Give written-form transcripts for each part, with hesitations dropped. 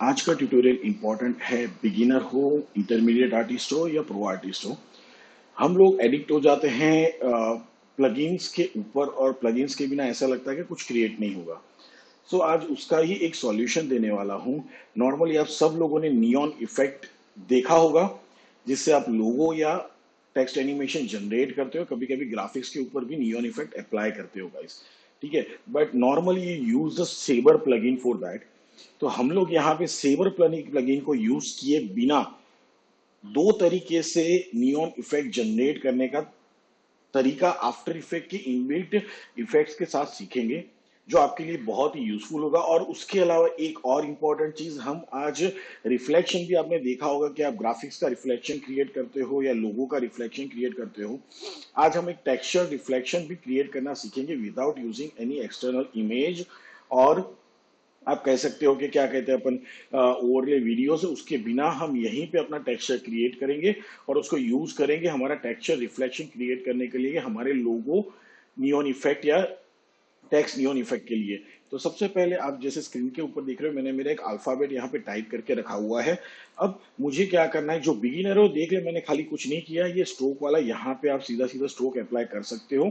आज का tutorial important है, बिगिनर हो, इंटरमीडिएट आर्टिस्ट हो या प्रो आर्टिस्ट हो। हम लोग एडिक्ट हो जाते हैं प्लगइन्स के ऊपर, और प्लगइन्स के बिना ऐसा लगता है कि कुछ क्रिएट नहीं होगा। सो आज उसका ही एक सॉल्यूशन देने वाला हूँ। नॉर्मली आप सब लोगों ने नियॉन इफेक्ट देखा होगा, जिससे आप लोगो या टेक्स्ट एनिमेशन जनरेट करते हो। कभी कभी ग्राफिक्स के ऊपर भी नियॉन इफेक्ट अप्लाई करते हो गाइस, ठीक है। But normally you use the Saber plugin for that. तो हम लोग यहाँ पे सेवर प्लगइन को यूज किए बिना दो तरीके से नियॉन इफेक्ट जनरेट करने का तरीका आफ्टर इफेक्ट के इनबिल्ट इफेक्ट्स के साथ सीखेंगे, जो आपके लिए बहुत ही यूजफुल होगा। और उसके अलावा एक और इंपॉर्टेंट चीज, हम आज रिफ्लेक्शन भी, आपने देखा होगा कि आप ग्राफिक्स का रिफ्लेक्शन क्रिएट करते हो या लोगो का रिफ्लेक्शन क्रिएट करते हो। आज हम एक टेक्सचर रिफ्लेक्शन भी क्रिएट करना सीखेंगे without using any external image. और आप कह सकते हो कि क्या कहते हैं अपन, ओवरले वीडियो से, उसके बिना हम यहीं पे अपना टेक्सचर क्रिएट करेंगे और उसको यूज करेंगे हमारा टेक्सचर रिफ्लेक्शन क्रिएट करने के लिए, हमारे लोगो नियॉन इफेक्ट या टेक्स्ट नियॉन इफेक्ट के लिए। तो सबसे पहले आप जैसे स्क्रीन के ऊपर देख रहे हो, मैंने मेरा एक अल्फाबेट यहाँ पे टाइप करके रखा हुआ है। अब मुझे क्या करना है, जो बिगिनर हो देख ले, मैंने खाली कुछ नहीं किया। ये स्ट्रोक वाला, यहाँ पे आप सीधा सीधा स्ट्रोक अप्लाई कर सकते हो,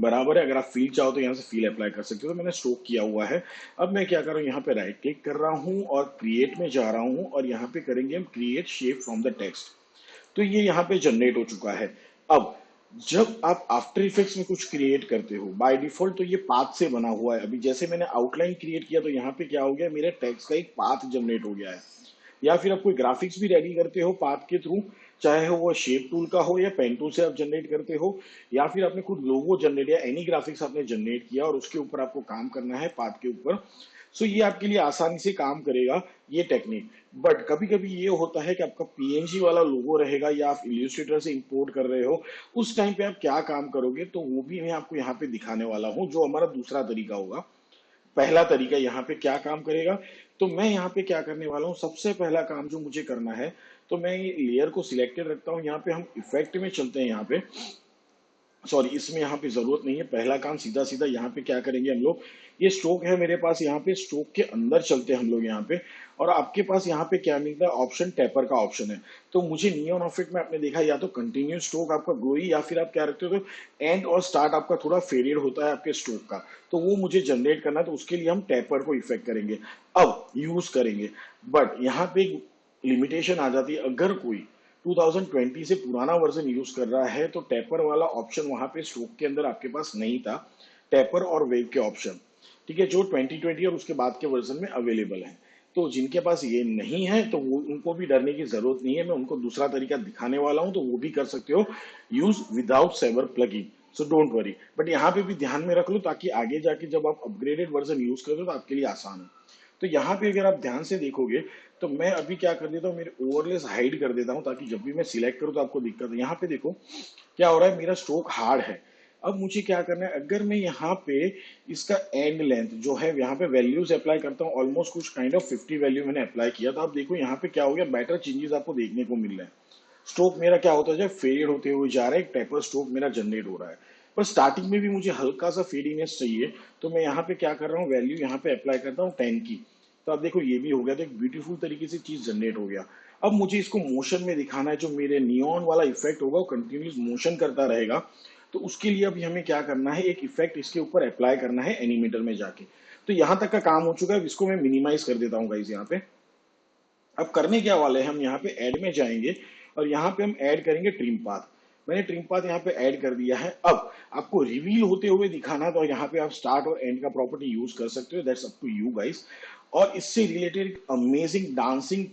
बराबर है। अगर आप फील चाहो तो यहाँ से फील अप्लाई कर सकते हो। तो मैंने स्ट्रोक किया हुआ है। अब मैं क्या कर रहा हूँ, यहाँ पे राइट क्लिक कर रहा हूँ और क्रिएट में जा रहा हूँ, और यहाँ पे करेंगे हम create shape from the text. तो ये यहाँ पे जनरेट हो चुका है। अब जब आप आफ्टर इफेक्ट्स में कुछ क्रिएट करते हो बाय डिफॉल्ट, तो ये पाथ से बना हुआ है। अभी जैसे मैंने आउटलाइन क्रिएट किया, तो यहाँ पे क्या हो गया, मेरे टेक्स्ट का एक पाथ जनरेट हो गया है। या फिर आप कोई ग्राफिक्स भी रेडी करते हो पाथ के थ्रू, चाहे हो वो शेप टूल का हो या पेन टूल से आप जनरेट करते हो, या फिर आपने खुद लोगो जनरेट या एनी ग्राफिक्स आपने जनरेट किया और उसके ऊपर आपको काम करना है पाथ के ऊपर। सो ये आपके लिए आसानी से काम करेगा ये टेक्निक। बट कभी कभी ये होता है कि आपका पीएनजी वाला लोगो रहेगा या आप इलिस्ट्रेटर से इंपोर्ट कर रहे हो। उस टाइम पे आप क्या काम करोगे, तो वो भी मैं आपको यहाँ पे दिखाने वाला हूँ, जो हमारा दूसरा तरीका होगा। पहला तरीका यहाँ पे क्या काम करेगा, तो मैं यहाँ पे क्या करने वाला हूँ, सबसे पहला काम जो मुझे करना है, तो मैं ये लेयर को सिलेक्टेड रखता हूँ। यहाँ पे हम इफेक्ट में चलते हैं। यहाँ पे सॉरी, इसमें यहाँ पे जरूरत नहीं है। पहला काम सीधा सीधा यहाँ पे क्या करेंगे हम लोग, ये स्ट्रोक है मेरे पास, यहाँ पे स्ट्रोक के अंदर चलते हैं हम लोग यहाँ पे। और आपके पास यहाँ पे क्या मिलता है, ऑप्शन टेपर का ऑप्शन है। तो मुझे नियॉन इफेक्ट में आपने देखा, या तो कंटिन्यूस स्ट्रोक आपका ग्लोई, या फिर आप क्या रखते हो, तो एंड और स्टार्ट आपका थोड़ा फेडेड होता है आपके स्ट्रोक का। तो वो मुझे जनरेट करना है, तो उसके लिए हम टेपर को इफेक्ट करेंगे, अब यूज करेंगे। बट यहाँ पे एक लिमिटेशन आ जाती है, अगर कोई 2020 से पुराना वर्जन यूज कर रहा है, तो टेपर वाला ऑप्शन वहां पे स्ट्रोक के अंदर आपके पास नहीं था। टेपर और वेव के ऑप्शन, ठीक है, जो 2020 और उसके बाद के वर्जन में अवेलेबल है। तो जिनके पास ये नहीं है, तो वो, उनको भी डरने की जरूरत नहीं है। मैं उनको दूसरा तरीका दिखाने वाला हूं, तो वो भी कर सकते हो, use without Saber plugin. So don't worry. But यहाँ पे भी ध्यान में रख लो, ताकि आगे जाके जब आप अपग्रेडेड वर्जन यूज करो तो आपके लिए आसान हो। तो यहाँ पे अगर आप ध्यान से देखोगे, तो मैं अभी क्या कर देता हूँ, मेरे ओवरलेस हाइड कर देता हूँ, ताकि जब भी मैं सिलेक्ट करूँ तो आपको दिक्कत है। यहाँ पे देखो क्या हो रहा है, मेरा स्ट्रोक हार्ड है। अब मुझे क्या करना है, अगर मैं यहाँ पे इसका एंड लेंथ जो है, यहाँ पे वैल्यूज अप्लाई करता हूँ, ऑलमोस्ट कुछ काइंड ऑफ 50 वैल्यू मैंने अप्लाई किया। तो आप देखो यहाँ पे क्या हो गया, बेटर चेंजेस आपको देखने को मिल रहे हैं। स्ट्रोक मेरा क्या होता है, फेड होते हुए जा रहा है, एक टेपर स्ट्रोक मेरा जनरेट हो रहा है। पर स्टार्टिंग में भी मुझे हल्का सा फेडीनेस चाहिए, तो मैं यहाँ पे क्या कर रहा हूँ, वैल्यू यहाँ पे अप्लाई करता हूँ 10 की। तो आप देखो ये भी हो गया, तो एक ब्यूटीफुल तरीके से चीज जनरेट हो गया। अब मुझे इसको मोशन में दिखाना है, जो मेरे नियॉन वाला इफेक्ट होगा वो कंटिन्यूस मोशन करता रहेगा। तो उसके लिए अभी हमें क्या करना है, एक इफेक्ट इसके ऊपर अप्लाई करना है एनिमेटर में जाके। तो यहां तक का काम हो चुका है, इसको मैं मिनिमाइज कर देता हूँ गाइस यहाँ पे। अब करने क्या वाले हैं, हम यहाँ पे ऐड में जाएंगे और यहाँ पे हम ऐड करेंगे ट्रिम पाथ। मैंने ट्रिम पाथ यहाँ पे ऐड कर दिया है। अब आपको रिवील होते हुए दिखाना है, तो यहाँ पे आप स्टार्ट और एंड का प्रॉपर्टी यूज कर सकते हो, that's up to you guys. और इससे related amazing dancing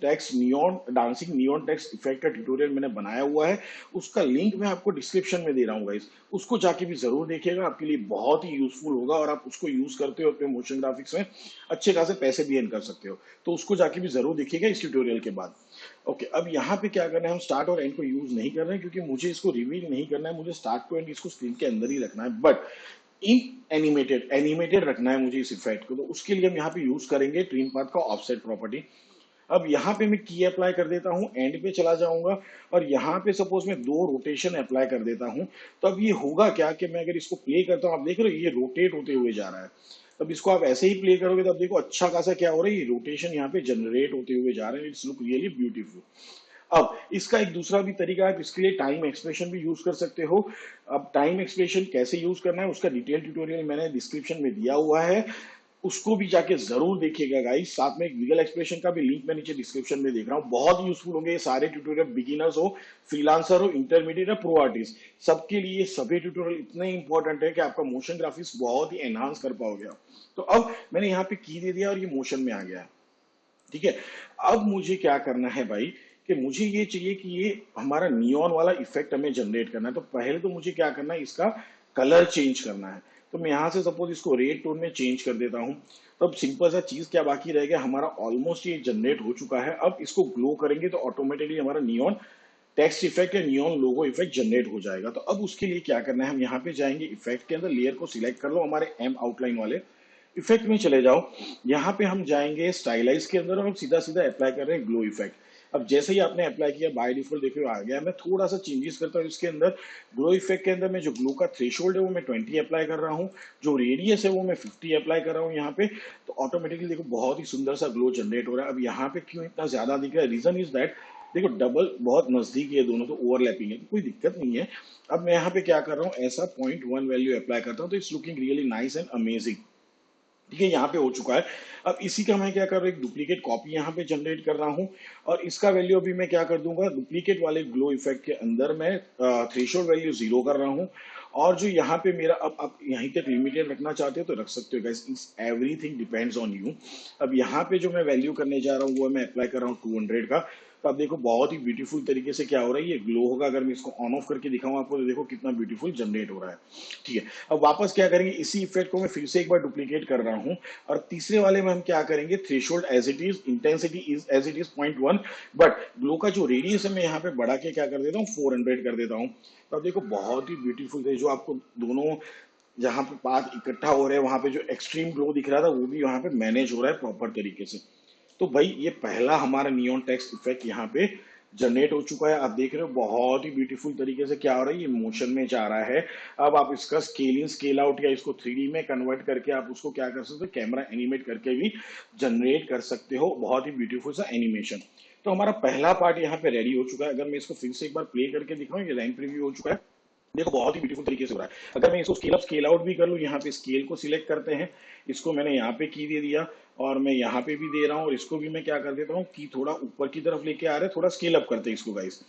neon text effect का ट्यूटोरियल मैंने बनाया हुआ है। उसका लिंक मैं आपको डिस्क्रिप्शन में दे रहा हूँ गाइस, उसको जाके भी जरूर देखिएगा, आपके लिए बहुत ही यूजफुल होगा। और आप उसको यूज करते हो अपने मोशन ग्राफिक्स में, अच्छे खासे पैसे भी अर्न कर सकते हो। तो उसको जाके भी जरूर देखिएगा इस ट्यूटोरियल के बाद। ओके, अब यहाँ पे क्या करना है, हम स्टार्ट और एंड को यूज नहीं कर रहे हैं, क्योंकि मुझे इसको रिवील नहीं करना है। मुझे स्टार्ट टू एंड इसको स्क्रीन के अंदर ही रखना है, बट इन एनिमेटेड रखना है मुझे इस इफेक्ट को। तो उसके लिए हम यहाँ पे यूज करेंगे ट्रिम पाथ का ऑफसेट प्रॉपर्टी। अब यहाँ पे मैं की अप्लाई कर देता हूँ, एंड पे चला जाऊंगा, और यहाँ पे सपोज मैं 2 रोटेशन अप्लाई कर देता हूँ। तो अब ये होगा क्या कि मैं अगर इसको प्ले करता हूँ, आप देख रहे हो ये रोटेट होते हुए जा रहा है। अब इसको आप ऐसे ही प्ले करोगे तो अब देखो अच्छा खासा क्या हो रहा है, ये रोटेशन यहाँ पे जनरेट होते हुए जा रहे हैं, इट्स लुक रियली ब्यूटीफुल। अब इसका एक दूसरा भी तरीका है, आप इसके लिए टाइम एक्सप्रेशन भी यूज कर सकते हो। अब टाइम एक्सप्रेशन कैसे यूज करना है उसका डिटेल ट्यूटोरियल मैंने डिस्क्रिप्शन में दिया हुआ है, उसको भी जाके जरूर देखिएगा गाइस। साथ में एक विगल एक्सप्रेशन का भी लिंक मैं नीचे डिस्क्रिप्शन में देख रहा हूँ, बहुत यूजफुल होंगे ये सारे ट्यूटोरियल, बिगिनर्स हो, फ्रीलांसर हो, इंटरमीडिएट या प्रो आर्टिस्ट, सबके लिए सभी ट्यूटोरियल इतने इंपॉर्टेंट है कि आपका मोशन ग्राफिक्स बहुत ही एनहांस कर पाओगे आप। तो अब मैंने यहाँ पे की दे दिया और ये मोशन में आ गया है, ठीक है। अब मुझे क्या करना है भाई, कि मुझे ये चाहिए कि ये हमारा नियॉन वाला इफेक्ट हमें जनरेट करना है। तो पहले तो मुझे क्या करना है, इसका कलर चेंज करना है। तो मैं यहां से सपोज इसको रेड टोन में चेंज कर देता हूं। तो अब सिंपल सा चीज क्या बाकी रह गया, हमारा ऑलमोस्ट ये जनरेट हो चुका है। अब इसको ग्लो करेंगे तो ऑटोमेटिकली हमारा नियॉन टेक्स्ट इफेक्ट या नियॉन लोगो इफेक्ट जनरेट हो जाएगा। तो अब उसके लिए क्या करना है, हम यहाँ पे जाएंगे इफेक्ट के अंदर, लेयर को सिलेक्ट कर लो, हमारे एम आउटलाइन वाले इफेक्ट में चले जाओ। यहाँ पे हम जाएंगे स्टाइलाइज के अंदर और सीधा सीधा अप्लाई कर रहे हैं ग्लो इफेक्ट। अब जैसे ही आपने अप्लाई किया बाय डिफॉल्ट देखो आ गया। मैं थोड़ा सा चेंजेस करता हूँ इसके अंदर, ग्लो इफेक्ट के अंदर मैं जो ग्लो का थ्रेशोल्ड है वो मैं 20 अप्लाई कर रहा हूँ, जो रेडियस है वो मैं 50 अप्लाई कर रहा हूँ यहाँ पे। तो ऑटोमेटिकली देखो बहुत ही सुंदर सा ग्लो जनरेट हो रहा है। अब यहाँ पे क्यों इतना ज्यादा दिख रहा है, रीजन इज दैट देखो डबल बहुत नजदीक है दोनों, तो ओवरलैपिंग है, तो कोई दिक्कत नहीं है। अब मैं यहाँ पे क्या कर रहा हूँ, ऐसा 0.1 वैल्यू अप्लाई करता हूँ, तो it's looking really nice and amazing, ठीक है। यहाँ पे हो चुका है। अब इसी का मैं क्या कर रहा हूँ, एक डुप्लीकेट कॉपी यहाँ पे जनरेट कर रहा हूँ और इसका वैल्यू अभी मैं क्या कर दूंगा, डुप्लीकेट वाले ग्लो इफेक्ट के अंदर मैं थ्रेशोल्ड वैल्यू 0 कर रहा हूँ। और जो यहाँ पे मेरा, अब आप यहीं तक लिमिटेड रखना चाहते हो तो रख सकते हो guys, it's everything depends on you. अब यहाँ पे जो मैं वैल्यू करने जा रहा हूँ वो मैं अप्लाई कर रहा हूँ 200 का। तो अब देखो बहुत ही ब्यूटीफुल तरीके से क्या हो रहा है, ये ग्लो होगा। अगर मैं इसको ऑन ऑफ करके दिखाऊं आपको तो देखो कितना ब्यूटीफुल जनरेट हो रहा है, ठीक है। अब वापस क्या करेंगे, इसी इफेक्ट को मैं फिर से एक बार डुप्लीकेट कर रहा हूं और तीसरे वाले में हम क्या करेंगे, threshold as it is, intensity is as it is 0.1, but glow का जो रेडियस है मैं यहाँ पे बढ़ा के क्या कर देता हूँ 400 कर देता हूँ। तो अब देखो बहुत ही ब्यूटीफुल थे, जो आपको दोनों जहां पे पाथ इकट्ठा हो रहे हैं वहां पे जो एक्सट्रीम ग्लो दिख रहा था वो भी वहां पे मैनेज हो रहा है प्रॉपर तरीके से। तो भाई ये पहला हमारा नियॉन टेक्स्ट इफेक्ट यहाँ पे जनरेट हो चुका है। आप देख रहे हो बहुत ही ब्यूटीफुल तरीके से क्या हो रहा है, ये मोशन में जा रहा है। अब आप इसका स्केल इन स्केल आउट या इसको 3D में कन्वर्ट करके आप उसको क्या कर सकते हो, कैमरा एनिमेट करके भी जनरेट कर सकते हो, बहुत ही ब्यूटीफुल सा एनिमेशन। तो हमारा पहला पार्ट यहाँ पे रेडी हो चुका है। अगर मैं इसको फिर से एक बार प्ले करके दिखाऊं, ये रैंक प्रीव्यू हो चुका है, देखो बहुत ही ब्यूटीफुल तरीके से हो रहा है। अगर मैं इसको स्केल अप स्केल आउट भी कर लूँ, यहाँ पे स्केल को सिलेक्ट करते हैं, इसको मैंने यहाँ पे की दे दिया और मैं यहाँ पे भी दे रहा हूँ और इसको भी मैं क्या कर देता हूँ कि थोड़ा ऊपर की तरफ लेके आ रहे हैं, थोड़ा स्केल अप करते हैं इसको गाइस,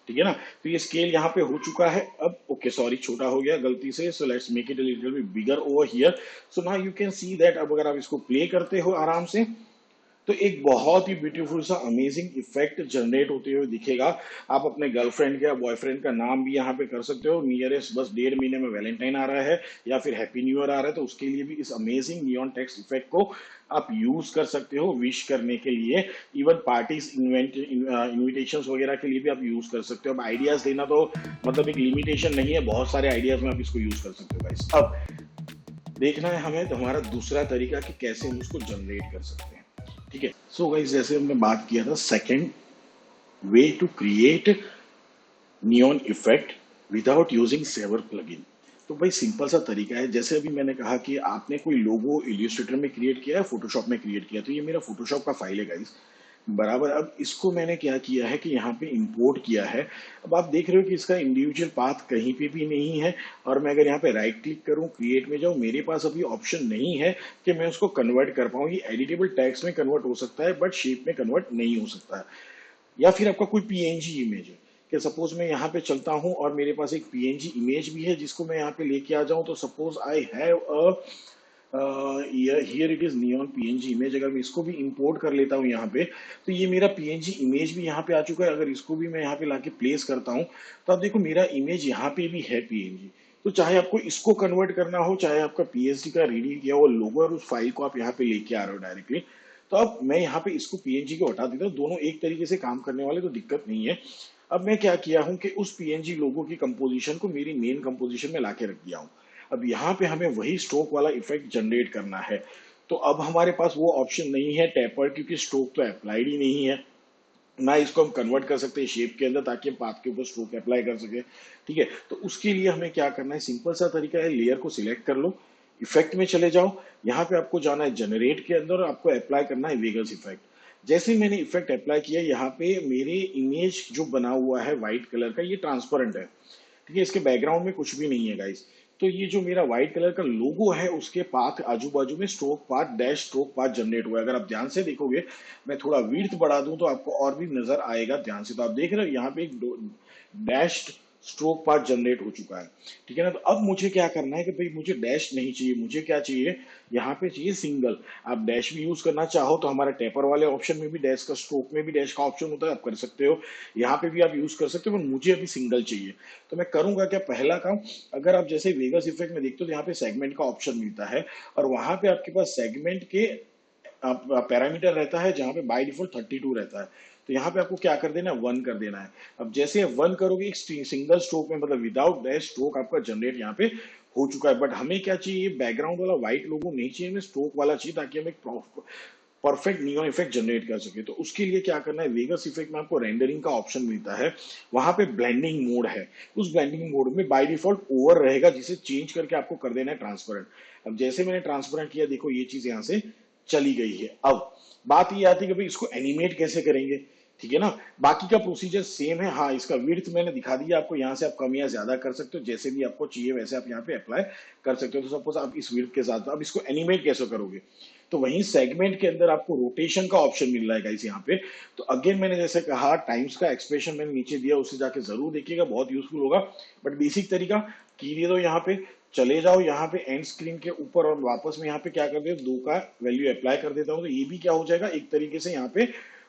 ठीक है ना। तो ये स्केल यहाँ पे हो चुका है। अब ओके सॉरी छोटा हो गया गलती से, so let's make it a little bit bigger over here. So now you can see that अब अगर आप इसको प्ले करते हो आराम से तो एक बहुत ही ब्यूटीफुल सा अमेजिंग इफेक्ट जनरेट होते हुए दिखेगा। आप अपने गर्लफ्रेंड या बॉयफ्रेंड का नाम भी यहाँ पे कर सकते हो, नियरेस्ट बस 1.5 महीने में वैलेंटाइन आ रहा है या फिर हैप्पी न्यू ईयर आ रहा है, तो उसके लिए भी इस अमेजिंग नियॉन टेक्स्ट इफेक्ट को आप यूज कर सकते हो विश करने के लिए। इवन पार्टीज इन्विटेशन वगैरह के लिए भी आप यूज कर सकते हो। अब आइडियाज देना तो मतलब एक लिमिटेशन नहीं है, बहुत सारे आइडियाज में आप इसको यूज कर सकते हो गाइस। अब देखना है हमें तो हमारा दूसरा तरीका कि कैसे हम उसको जनरेट कर सकते हैं, ठीक है। सो गाइस जैसे हमने बात किया था second way to create neon effect without using Saber plugin. तो भाई सिंपल सा तरीका है, जैसे अभी मैंने कहा कि आपने कोई लोगो इलिस्ट्रेटर में क्रिएट किया है, फोटोशॉप में क्रिएट किया, तो ये मेरा फोटोशॉप का फाइल है गाइस बराबर। अब इसको मैंने क्या किया है कि यहाँ पे इंपोर्ट किया है। अब आप देख रहे हो कि इसका इंडिविजुअल पाथ कहीं पे भी नहीं है और मैं अगर यहाँ पे राइट क्लिक करूँ क्रिएट में जाऊँ, मेरे पास अभी ऑप्शन नहीं है कि मैं उसको कन्वर्ट कर पाऊँ। ये एडिटेबल टेक्स्ट में कन्वर्ट हो सकता है बट शेप में कन्वर्ट नहीं हो सकता है। या फिर आपका कोई पीएनजी इमेज है कि सपोज मैं यहाँ पे चलता हूँ और मेरे पास एक पीएनजी इमेज भी है जिसको मैं यहाँ पे लेके आ जाऊँ, तो suppose I have a here it is neon PNG image. अगर मैं इसको भी इंपोर्ट कर लेता हूँ यहाँ पे तो ये मेरा पीएनजी इमेज भी यहाँ पे आ चुका है। अगर इसको भी मैं यहाँ पे लाके प्लेस करता हूँ तो आप देखो मेरा इमेज यहाँ पे भी है पीएनजी। तो चाहे आपको इसको कन्वर्ट करना हो, चाहे आपका पीएनजी का रेडी किया हुआ लोगो और उस फाइल को आप यहाँ पे लेके आ रहे हो डायरेक्टली, तो अब मैं यहाँ पे इसको पीएनजी को हटा देता हूँ, दोनों एक तरीके से काम करने वाले, तो दिक्कत नहीं है। अब मैं क्या किया हूँ कि उस पीएनजी लोगो की कंपोजिशन को मेरी मेन कंपोजिशन में लाके रख दिया हूँ। अब यहाँ पे हमें वही स्ट्रोक वाला इफेक्ट जनरेट करना है। तो अब हमारे पास वो ऑप्शन नहीं है टेपर, क्योंकि स्ट्रोक तो अप्लाइड ही नहीं है ना। इसको हम कन्वर्ट कर सकते हैं शेप के अंदर ताकि हम पाथ के ऊपर स्ट्रोक अप्लाई कर सके, ठीक है। तो उसके लिए हमें क्या करना है, सिंपल सा तरीका है, लेयर को सिलेक्ट कर लो, इफेक्ट में चले जाओ, यहाँ पे आपको जाना है जनरेट के अंदर और आपको अप्लाई करना है वेगस इफेक्ट। जैसे ही मैंने इफेक्ट अप्लाई किया, यहाँ पे मेरे इमेज जो बना हुआ है व्हाइट कलर का, ये ट्रांसपेरेंट है, ठीक है, इसके बैकग्राउंड में कुछ भी नहीं है गाइस। तो ये जो मेरा व्हाइट कलर का लोगो है उसके पाथ आजू बाजू में stroke path dash stroke path generate हुआ है। अगर आप ध्यान से देखोगे, मैं थोड़ा विड्थ बढ़ा दूं तो आपको और भी नजर आएगा ध्यान से। तो आप देख रहे हो यहाँ पे एक डैश स्ट्रोक पाथ जनरेट हो चुका है, ठीक है ना। तो अब मुझे क्या करना है कि भाई मुझे डैश नहीं चाहिए, मुझे क्या चाहिए, यहाँ पे चाहिए सिंगल। आप डैश भी यूज करना चाहो तो हमारे टेपर वाले ऑप्शन में भी डैश का, स्ट्रोक में भी डैश का ऑप्शन होता है, आप कर सकते हो, यहाँ पे भी आप यूज कर सकते हो, पर मुझे अभी सिंगल चाहिए। तो मैं करूंगा क्या, पहला काम, अगर आप जैसे वेगस इफेक्ट में देखते हो तो यहाँ पे सेगमेंट का ऑप्शन मिलता है, और वहां पे आपके पास सेगमेंट के पैरामीटर रहता है जहां पे बाय डिफॉल्ट 32 रहता है। तो यहाँ पे आपको क्या कर देना है, 1 कर देना है। अब जैसे आप 1 करोगे, एक सिंगल स्ट्रोक में, मतलब विदाउट डैश स्ट्रोक आपका जनरेट यहाँ पे हो चुका है। बट हमें क्या चाहिए, बैकग्राउंड वाला व्हाइट लोगो नहीं चाहिए, हमें स्ट्रोक वाला चाहिए, ताकि हम एक परफेक्ट नियॉन इफेक्ट जनरेट कर सके। तो उसके लिए क्या करना है, वेगस इफेक्ट में आपको रेंडरिंग का ऑप्शन मिलता है, वहां पे ब्लेंडिंग मोड है। उस ब्लेंडिंग मोड में बाय डिफॉल्ट ओवर रहेगा, जिसे चेंज करके आपको कर देना है ट्रांसपेरेंट। अब जैसे मैंने ट्रांसपेरेंट किया, देखो ये चीज यहाँ से चली गई है। अब बात ये आती है कि भाई इसको एनिमेट कैसे करेंगे, ठीक है ना। बाकी का प्रोसीजर सेम है। हाँ, इसका विड्थ मैंने दिखा दिया आपको, यहाँ से आप कम या ज्यादा कर सकते हो, जैसे भी आपको चाहिए वैसे आप यहाँ पे अप्लाई कर सकते हो। तो सपोज आप इस विड्थ के साथ, अब इसको एनिमेट कैसे करोगे, तो वहीं सेगमेंट के अंदर आपको रोटेशन का ऑप्शन मिल रहा है गाइस यहाँ पे। तो अगेन मैंने जैसे कहा, टाइम्स का एक्सप्रेशन मैंने नीचे दिया, उसे जाके जरूर देखिएगा, बहुत यूजफुल होगा। बट बेसिक तरीका की दे दो, यहाँ पे चले जाओ, यहाँ पे एंड स्क्रीन के ऊपर, और वापस में यहाँ पे क्या कर दे, 2 का वैल्यू अप्लाई कर देता हूँ। तो ये भी क्या हो जाएगा, एक तरीके से यहाँ पे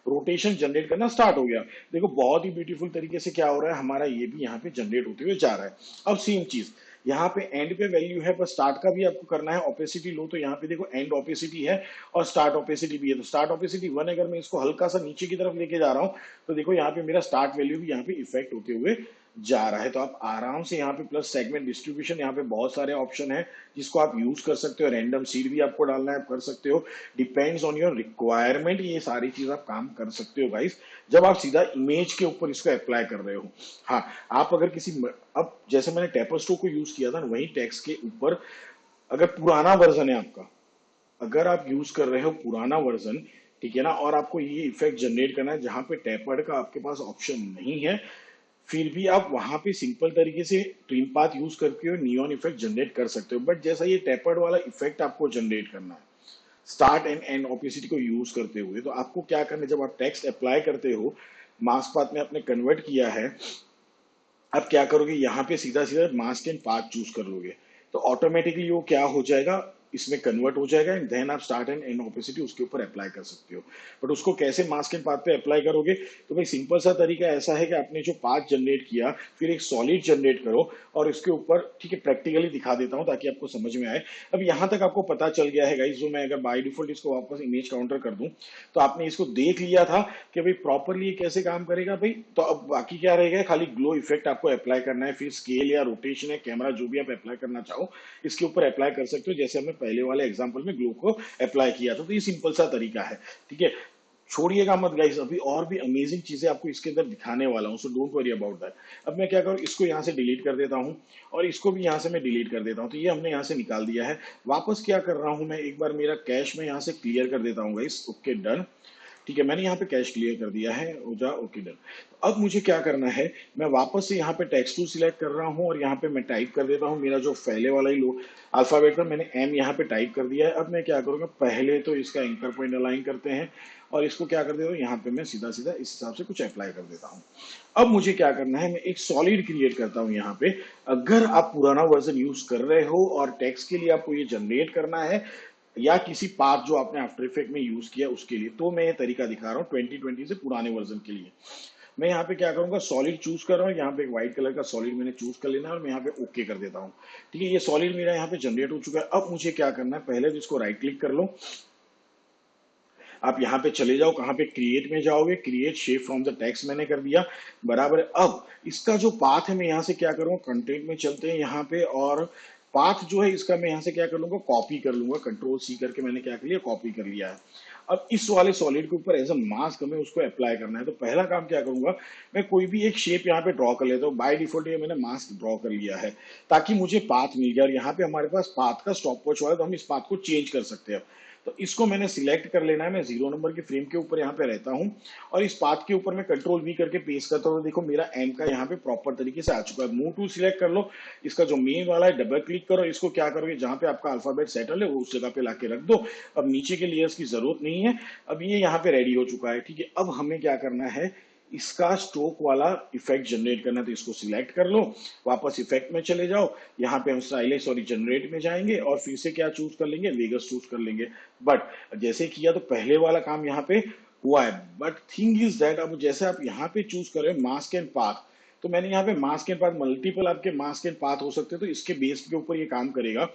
रोटेशन जनरेट करना स्टार्ट हो गया। देखो बहुत ही ब्यूटीफुल तरीके से क्या हो रहा है, हमारा ये भी यहाँ पे जनरेट होते हुए जा रहा है। अब सेम चीज यहाँ पे एंड पे वैल्यू है, पर स्टार्ट का भी आपको करना है। ओपेसिटी लो, तो यहाँ पे देखो एंड ओपेसिटी है और स्टार्ट ओपेसिटी भी है। तो स्टार्ट ओपेसिटी 1, अगर मैं इसको हल्का सा नीचे की तरफ लेके जा रहा हूँ, तो देखो यहाँ पे मेरा स्टार्ट वैल्यू भी यहाँ पे इफेक्ट होते हुए जा रहा है। तो आप आराम से यहाँ पे प्लस सेगमेंट डिस्ट्रीब्यूशन, यहाँ पे बहुत सारे ऑप्शन है जिसको आप यूज कर सकते हो। रैंडम सीड भी आपको डालना है, आप कर सकते हो, डिपेंड्स ऑन योर रिक्वायरमेंट। ये सारी चीज आप काम कर सकते हो गाइस, जब आप सीधा इमेज के ऊपर इसको अप्लाई कर रहे हो। हाँ, आप अगर किसी, अब जैसे मैंने टेपस्टो को यूज किया था ना, वही टेक्स्ट के ऊपर अगर पुराना वर्जन है आपका, अगर आप यूज कर रहे हो पुराना वर्जन, ठीक है ना, और आपको ये इफेक्ट जनरेट करना है जहां पे टेपर्ड का आपके पास ऑप्शन नहीं है, फिर भी आप वहां पे सिंपल तरीके से ट्रिम पाथ यूज करके नियॉन इफेक्ट जनरेट कर सकते हो। बट जैसा ये टेपर्ड वाला इफेक्ट आपको जनरेट करना है स्टार्ट एंड एंड ओपेसिटी को यूज करते हुए, तो आपको क्या करना है, जब आप टेक्स्ट अप्लाई करते हो, मास्क पाथ में आपने कन्वर्ट किया है, अब क्या करोगे, यहाँ पे सीधा सीधा मास्क एंड पाथ चूज कर लोगे, तो ऑटोमेटिकली वो क्या हो जाएगा, इसमें कन्वर्ट हो जाएगा, एंड देन आप स्टार्ट एंड एंड ओपेसिटी उसके ऊपर अप्लाई कर सकते हो। बट उसको कैसे मास्क एंड पाथ पे अप्लाई करोगे, तो भाई सिंपल सा तरीका ऐसा है कि आपने जो पाथ जनरेट किया, फिर एक सॉलिड जनरेट करो और इसके ऊपर, ठीक है, प्रैक्टिकली दिखा देता हूं ताकि आपको समझ में आए। अब यहाँ तक आपको पता चल गया है गाइस, जो मैं अगर बाय डिफॉल्ट इसको वापस इमेज काउंटर कर दूं, तो आपने इसको देख लिया था कि भाई प्रॉपरली कैसे काम करेगा भाई। तो अब बाकी क्या रहेगा, खाली ग्लो इफेक्ट आपको अप्लाई करना है, फिर स्केल या रोटेशन या कैमरा जो भी आप अप्लाई करना चाहो इसके ऊपर अप्लाई कर सकते हो, जैसे हमने पहले वाले एग्जांपल में ग्लो को अप्लाई किया था। तो ये सिंपल सा तरीका है, ठीक है। छोड़िएगा मत गाइस, अभी और भी अमेजिंग चीजें आपको इसके अंदर दिखाने वाला हूं, सो डोंट वरी अबाउट दैट। अब मैं क्या करूं, इसको यहां से डिलीट कर देता हूं और इसको भी यहां से मैं डिलीट कर देता हूं। तो ये हमने यहां से निकाल दिया है। वापस क्या कर रहा हूं, मैं एक बार मेरा कैश में यहां से क्लियर कर देता हूं गाइस। ओके डन, ठीक है, मैंने यहाँ पे कैश क्लियर कर दिया है, हो जा, ओके डन। अब मुझे क्या करना है, मैं वापस से यहाँ पे टेक्स्ट टू सिलेक्ट कर रहा हूँ और यहाँ पे मैं टाइप कर देता हूँ मेरा जो पहले वाला ही लो अल्फाबेट था, मैंने एम यहाँ पे टाइप कर दिया है। अब मैं क्या करूँगा, पहले तो इसका एंकर पॉइंट अलाइन करते हैं और इसको क्या कर देता हूँ, यहाँ पे मैं सीधा सीधा इस हिसाब से कुछ अप्लाई कर देता हूँ। अब मुझे क्या करना है, मैं एक सॉलिड क्रिएट करता हूँ यहाँ पे। अगर आप पुराना वर्जन यूज कर रहे हो और टेक्स्ट के लिए आपको ये जनरेट करना है, या किसी पाथ जो आपने आफ्टर इफेक्ट में यूज किया उसके लिए, तो मैं ये तरीका दिखा रहा हूँ 2020 से पुराने वर्जन के लिए। मैं यहाँ पे क्या करूंगा, सॉलिड चूज कर रहा हूँ, यहाँ पे एक व्हाइट कलर का सॉलिड मैंने चूज कर लेना है और मैं यहाँ पे ओके कर देता हूँ। ठीक है, ये सॉलिड मेरा यहाँ पे जनरेट हो चुका है। अब मुझे क्या करना है, पहले तो इसको राइट क्लिक कर लो, आप यहाँ पे चले जाओ, कहाँ पे, क्रिएट में जाओगे, create shape from the text मैंने कर दिया, बराबर है। अब इसका जो पाथ है, मैं यहाँ से क्या करूँगा, कंटेंट में चलते हैं यहाँ पे, और पाथ जो है इसका मैं यहाँ से क्या कर लूंगा, कॉपी कर लूंगा, कंट्रोल सी करके मैंने क्या कर लिया, कॉपी कर लिया है। अब इस वाले सॉलिड के ऊपर एज अ मास्क हमें उसको अप्लाई करना है। तो पहला काम क्या करूंगा, मैं कोई भी एक शेप यहाँ पे ड्रॉ कर लेता हूँ। बाय डिफॉल्ट ये मैंने मास्क ड्रॉ कर लिया है ताकि मुझे पाथ मिल जाए, और यहाँ पे हमारे पास पाथ का स्टॉप वॉच वाला, तो हम इस पाथ को चेंज कर सकते हैं। तो इसको मैंने सिलेक्ट कर लेना है। मैं 0 नंबर के फ्रेम के ऊपर यहाँ पे रहता हूँ, और इस पाथ के ऊपर मैं कंट्रोल वी करके पेस्ट करता हूँ। देखो मेरा एम का यहाँ पे प्रॉपर तरीके से आ चुका है। मूव टू सिलेक्ट कर लो, इसका जो मेन वाला है डबल क्लिक करो, इसको क्या करोगे, जहां पे आपका अल्फाबेट सेटल है वो उस जगह पे लाके रख दो। अब नीचे के लेयर्स की जरूरत नहीं है। अब ये यहाँ पे रेडी हो चुका है, ठीक है। अब हमें क्या करना है, इसका स्ट्रोक वाला इफेक्ट जनरेट करना है। तो इसको सिलेक्ट कर लो, वापस इफेक्ट में चले जाओ, यहाँ पे हम स्टाइलिश और जनरेट में जाएंगे, और फिर से क्या चूज कर लेंगे, वेगस चूज कर लेंगे। बट जैसे किया तो पहले वाला काम यहाँ पे हुआ है, बट थिंग इज दैट अब जैसे आप यहाँ पे चूज करें मास्क एंड पाथ, तो मैंने यहाँ पे मास्क एंड पाथ, मल्टीपल आपके मास्क एंड पाथ हो सकते हैं, तो इसके बेस के ऊपर ये काम करेगा।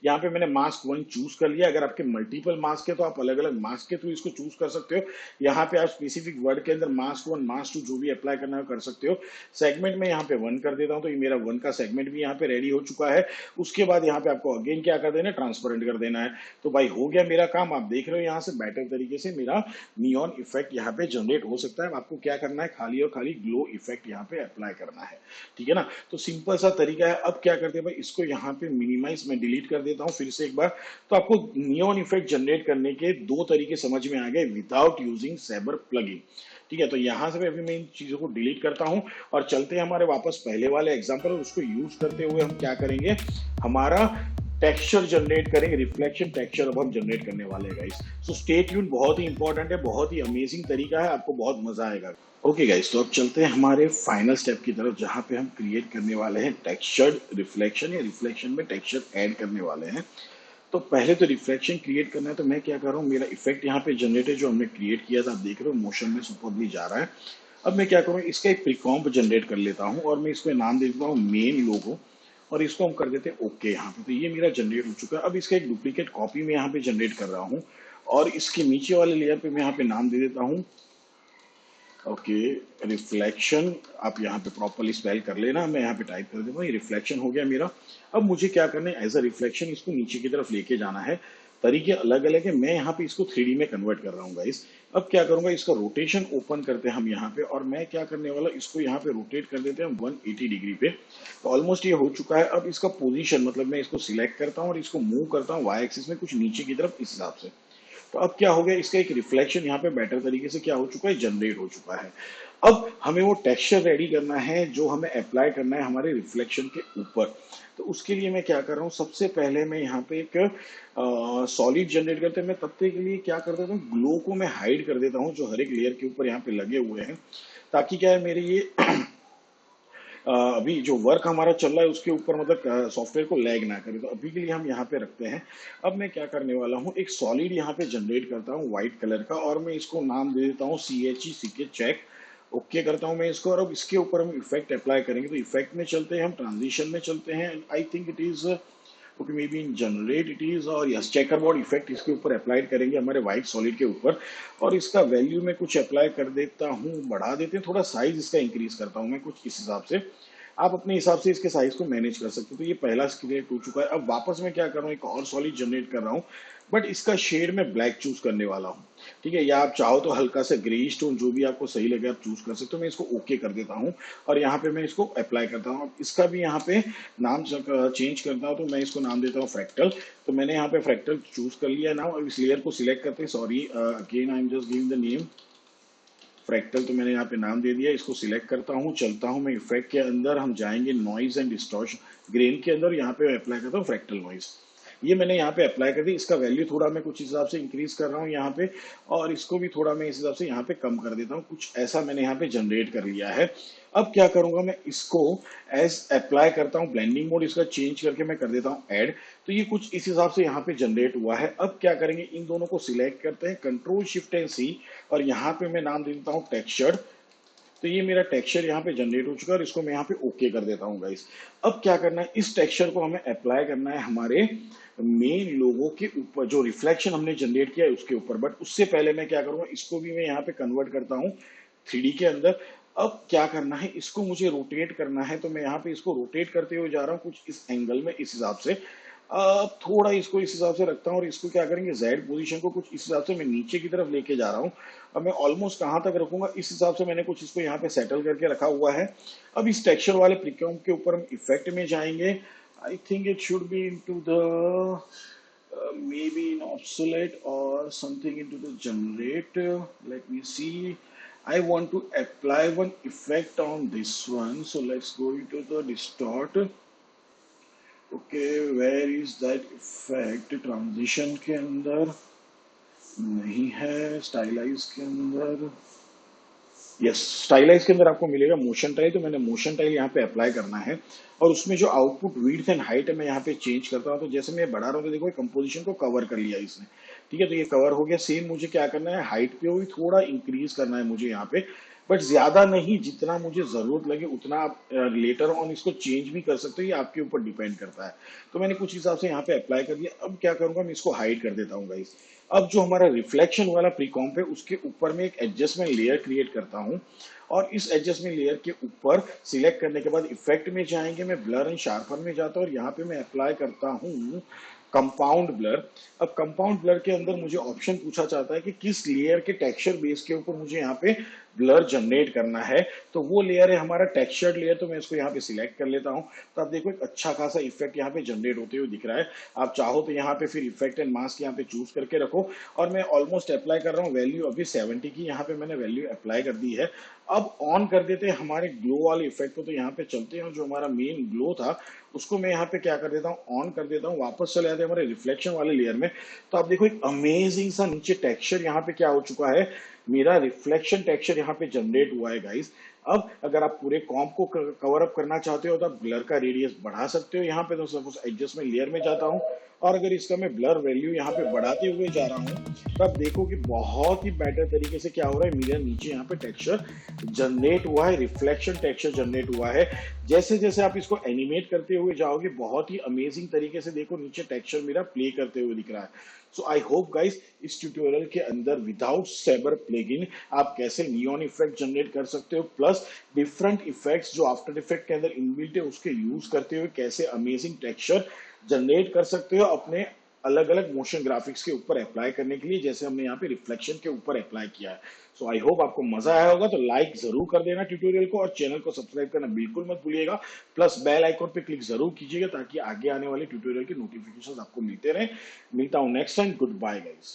यहाँ पे मैंने मास्क 1 चूज कर लिया। अगर आपके मल्टीपल मास्क है तो आप अलग अलग मास्क के थ्रू इसको चूज कर सकते हो। यहाँ पे आप स्पेसिफिक वर्ड के अंदर मास्क 1 मास्क 2 जो भी अप्लाई करना है कर सकते हो। सेगमेंट में यहाँ पे 1 कर देता हूँ, तो ये मेरा 1 का सेगमेंट भी यहाँ पे रेडी हो चुका है। उसके बाद यहाँ पे आपको अगेन क्या कर देना है, ट्रांसपेरेंट कर देना है। तो भाई हो गया मेरा काम। आप देख रहे हो यहाँ से बेटर तरीके से मेरा नियॉन इफेक्ट यहाँ पे जनरेट हो सकता है। आपको क्या करना है, खाली और खाली ग्लो इफेक्ट यहाँ पे अप्लाई करना है, ठीक है ना। तो सिंपल सा तरीका है। अब क्या करते हैं भाई, इसको यहाँ पे मिनिमाइज में डिलीट कर देता हूँ फिर से एक बार। तो आपको नियॉन इफेक्ट जनरेट करने के 2 तरीके समझ में आ गए विदाउट यूजिंग सैबर प्लगइन, ठीक है। तो यहां से अभी मैं इन चीजों को डिलीट करता हूं, और चलते हैं हमारे वापस पहले वाले एग्जांपल। उसको यूज करते हुए हम क्या करेंगे, हमारा टेक्सचर जनरेट करेंगे, रिफ्लेक्शन टेक्सचर अब हम जनरेट करने वाले हैं गाइस। सो स्टे ट्यून, बहुत ही इंपॉर्टेंट है, बहुत ही अमेजिंग तरीका है, आपको बहुत मजा आएगा। ओके गाइस, तो अब चलते हैं हमारे फाइनल स्टेप की तरफ, जहां पे हम क्रिएट करने वाले हैं टेक्सचर रिफ्लेक्शन, या रिफ्लेक्शन में टेक्सचर ऐड करने वाले हैं। तो पहले तो रिफ्लेक्शन क्रिएट करना है। तो मैं क्या कर रहा हूँ, मेरा इफेक्ट यहाँ पे जनरेट है जो हमने क्रिएट किया था, आप देख रहे हो मोशन में सुपरबली जा रहा है। अब मैं क्या करूँ, इसका एक प्रीकॉम्प जनरेट कर लेता हूँ, और मैं इसको नाम दे देता हूँ मेन लोगो, और इसको हम कर देते हैं ओके यहाँ पे। तो ये मेरा जनरेट हो चुका है। अब इसका एक डुप्लीकेट कॉपी मैं यहाँ पे जनरेट कर रहा हूँ, और इसके नीचे वाले लेयर पे मैं यहाँ पे नाम दे देता हूँ ओके रिफ्लेक्शन। आप यहाँ पे प्रॉपरली स्पेल कर लेना, मैं यहाँ पे टाइप कर देता हूँ, ये रिफ्लेक्शन हो गया मेरा। अब मुझे क्या करना है, एज अ रिफ्लेक्शन इसको नीचे की तरफ लेके जाना है। तरीके अलग अलग है, मैं यहाँ पे इसको 3D में कन्वर्ट कर रहा हूँ गाइस। अब क्या करूंगा, इसका रोटेशन ओपन करते हैं हम यहाँ पे, और मैं क्या करने वाला, इसको यहाँ पे रोटेट कर देते हैं 180 डिग्री पे। तो ऑलमोस्ट ये हो चुका है। अब इसका पोजीशन मतलब मैं इसको सिलेक्ट करता हूँ और इसको मूव करता हूँ वाई एक्सिस में कुछ नीचे की तरफ, इस हिसाब से। तो अब क्या हो गया, इसका एक रिफ्लेक्शन यहाँ पे बेटर तरीके से क्या हो चुका है, जनरेट हो चुका है। अब हमें वो टेक्सचर रेडी करना है जो हमें अप्लाई करना है हमारे रिफ्लेक्शन के ऊपर। तो उसके लिए मैं क्या कर रहा हूँ, सबसे पहले मैं यहाँ पे एक सॉलिड जनरेट करते हैं। मैं तब तक के लिए क्या कर देता हूँ, ग्लो को मैं हाइड कर देता हूँ जो हर एक लेयर के ऊपर यहाँ पे लगे हुए हैं, ताकि क्या है मेरे ये अभी जो वर्क हमारा चल रहा है उसके ऊपर मतलब सॉफ्टवेयर को लैग ना करे। तो अभी के लिए हम यहाँ पे रखते हैं। अब मैं क्या करने वाला हूँ, एक सॉलिड यहाँ पे जनरेट करता हूँ व्हाइट कलर का, और मैं इसको नाम दे देता हूँ CHECK चेक। ओके करता हूँ मैं इसको, और अब इसके ऊपर हम इफेक्ट अप्लाई करेंगे। तो इफेक्ट में चलते हैं, हम ट्रांजिशन में चलते हैं। I think it is okay, may be in generate it is, और यस चेकर बोर्ड इफेक्ट इसके ऊपर अप्लाइड करेंगे हमारे व्हाइट सॉलिड के ऊपर। और इसका वैल्यू में कुछ अप्लाई कर देता हूँ, बढ़ा देते हैं थोड़ा, साइज इसका इंक्रीज करता हूँ मैं कुछ इस हिसाब से। आप अपने हिसाब से इसके साइज को मैनेज कर सकते हो। तो ये पहला क्रिएट हो चुका है। अब वापस मैं क्या कर रहा हूँ, एक और सॉलिड जनरेट कर रहा हूँ, बट इसका शेड में ब्लैक चूज करने वाला हूँ, ठीक है। या आप चाहो तो हल्का सा ग्रे स्टोन, जो भी आपको सही लगे आप चूज कर सकते हो। मैं इसको ओके कर देता हूँ, और यहाँ पे मैं इसको अप्लाई करता हूँ। अब इसका भी यहाँ पे नाम चेंज करता हूँ, तो मैं इसको नाम देता हूँ फ्रैक्टल। तो मैंने यहाँ पे फ्रैक्टल चूज कर लिया नाम। अब इस लेयर को सिलेक्ट करते हैं, sorry again I am just giving the name fractal. तो मैंने यहाँ पे नाम दे दिया, इसको सिलेक्ट करता हूँ, चलता हूँ मैं इफेक्ट के अंदर, हम जाएंगे नॉइज एंड डिस्टॉर्शन ग्रेन के अंदर, यहाँ पे अप्लाई करता हूँ फ्रैक्टल नॉइज। ये मैंने यहाँ पे अप्लाई कर दी। इसका वैल्यू थोड़ा मैं कुछ हिसाब से इंक्रीज कर रहा हूँ यहाँ पे, और इसको भी थोड़ा मैं इस हिसाब से यहाँ पे कम कर देता हूँ। कुछ ऐसा मैंने यहाँ पे जनरेट कर लिया है। अब क्या करूंगा, मैं इसको एज अप्लाई करता हूँ ब्लेंडिंग मोड, इसका चेंज करके मैं कर देता हूँ ऐड। तो ये कुछ इस हिसाब से यहाँ पे जनरेट हुआ है। अब क्या करेंगे, इन दोनों को सिलेक्ट करते हैं, कंट्रोल शिफ्ट एंड सी, और यहाँ पे मैं नाम दे देता हूँ टेक्सचर। तो ये मेरा टेक्सचर यहाँ पे जनरेट हो चुका है, और इसको मैं यहाँ पे ओके कर देता हूँ गाइस। अब क्या करना है, इस टेक्सचर को हमें अप्लाई करना है हमारे मेन लोगो के ऊपर, जो रिफ्लेक्शन हमने जनरेट किया है उसके ऊपर। बट उससे पहले मैं क्या करूंगा, इसको भी मैं यहाँ पे कन्वर्ट करता हूँ 3D के अंदर। अब क्या करना है, इसको मुझे रोटेट करना है। तो मैं यहाँ पे इसको रोटेट करते हुए जा रहा हूँ कुछ इस एंगल में, इस हिसाब से। थोड़ा इसको इस हिसाब से रखता हूँ और इसको क्या करेंगे, जेड पोजीशन को कुछ इस हिसाब से मैं नीचे की तरफ लेके जा रहा हूँ। अब मैं ऑलमोस्ट कहाँ तक रखूंगा इस हिसाब से मैंने कुछ इसको यहाँ पे सेटल करके रखा हुआ है। अब इस टेक्सचर वाले प्रिकॉम के ऊपर हम इफेक्ट में जाएंगे। I think it should be into the maybe in obsolete or something into the generate. Let me see. I want to apply one effect on this one, so let's go into the distort. Okay, where is that effect? Transition के अंदर नहीं है, stylise के अंदर, yes stylise के अंदर आपको मिलेगा मोशन टाइल। तो मैंने मोशन टाइल यहाँ पे अप्लाई करना है और उसमें जो आउटपुट विड्थ एंड हाइट है मैं यहाँ पे चेंज करता हूँ। तो जैसे मैं बढ़ा रहा हूँ तो देखो कंपोजिशन को कवर कर लिया इसने, ठीक है। तो ये कवर हो गया। सेम मुझे क्या करना है, हाइट पे भी थोड़ा इंक्रीज करना है मुझे यहाँ पे, बट ज्यादा नहीं, जितना मुझे जरूरत लगे उतना आप लेटर ऑन इसको चेंज भी कर सकते हो, ये आपके ऊपर डिपेंड करता है। तो मैंने कुछ हिसाब से यहाँ पे अप्लाई कर दिया। अब क्या करूंगा, मैं इसको हाइड कर देता हूँ गाइस। अब जो हमारा रिफ्लेक्शन वाला प्रीकॉम्प है उसके ऊपर में एक एडजस्टमेंट लेयर क्रिएट करता हूँ और इस एडजस्टमेंट लेयर के ऊपर सिलेक्ट करने के बाद इफेक्ट में जाएंगे, मैं ब्लर एंड शार्पर में जाता हूँ और यहाँ पे मैं अप्लाई करता हूँ कंपाउंड ब्लर। अब कंपाउंड ब्लर के अंदर मुझे ऑप्शन पूछा जाता है कि किस लेयर के टेक्सचर बेस के ऊपर मुझे यहाँ पे ब्लर जनरेट करना है। तो वो लेयर है हमारा टेक्सचर्ड लेयर, तो मैं इसको यहाँ पे सिलेक्ट कर लेता हूँ। तो आप देखो एक अच्छा खासा इफेक्ट यहाँ पे जनरेट होते हुए दिख रहा है। आप चाहो तो यहाँ पे फिर इफेक्ट एंड मास्क यहाँ पे चूज करके रखो और मैं ऑलमोस्ट अप्लाई कर रहा हूँ। वैल्यू अभी 70 की यहाँ पे मैंने वैल्यू अप्लाई कर दी है। अब ऑन कर देते हैं हमारे ग्लो वाले इफेक्ट को। तो यहाँ पे चलते हैं, जो हमारा मेन ग्लो था उसको मैं यहाँ पे क्या कर देता हूँ, ऑन कर देता हूँ। वापस चले जाते हैं हमारे रिफ्लेक्शन वाले लेयर में। तो आप देखो एक अमेजिंग सा नीचे टेक्सचर यहाँ पे क्या हो चुका है, मेरा रिफ्लेक्शन टेक्सचर यहाँ पे जनरेट हुआ है गाइस। अब अगर आप पूरे कॉम्प को कवर अप करना चाहते हो तो आप ब्लर का रेडियस बढ़ा सकते हो यहाँ पे। तो सपोज एडजस्टमेंट लेयर में जाता हूँ और अगर इसका मैं ब्लर वैल्यू यहाँ पे बढ़ाते हुए जा रहा हूँ तो आप देखो कि बहुत ही बेटर तरीके से क्या हो रहा है, मेरा नीचे यहाँ पे टेक्सचर जनरेट हुआ है, रिफ्लेक्शन टेक्सचर जनरेट हुआ है। जैसे जैसे आप इसको एनिमेट करते हुए जाओगे बहुत ही अमेजिंग तरीके से देखो नीचे टेक्सचर मेरा प्ले करते हुए दिख रहा है। सो आई होप गाइस इस ट्यूटोरियल के अंदर विदाउट सेबर प्लगइन आप कैसे नियॉन इफेक्ट जनरेट कर सकते हो, प्लस डिफरेंट इफेक्ट्स जो आफ्टर इफेक्ट के अंदर इनबिल्ट है उसके यूज करते हुए कैसे अमेजिंग टेक्सचर जनरेट कर सकते हो अपने अलग अलग मोशन ग्राफिक्स के ऊपर अप्लाई करने के लिए, जैसे हमने यहाँ पे रिफ्लेक्शन के ऊपर अप्लाई किया है। सो आई होप आपको मजा आया होगा। तो लाइक जरूर कर देना ट्यूटोरियल को और चैनल को सब्सक्राइब करना बिल्कुल मत भूलिएगा। प्लस बेल आइकॉन पे क्लिक जरूर कीजिएगा ताकि आगे आने वाले ट्यूटोरियल के नोटिफिकेशन आपको मिलते रहे। मिलता हूं next time. Good bye guys.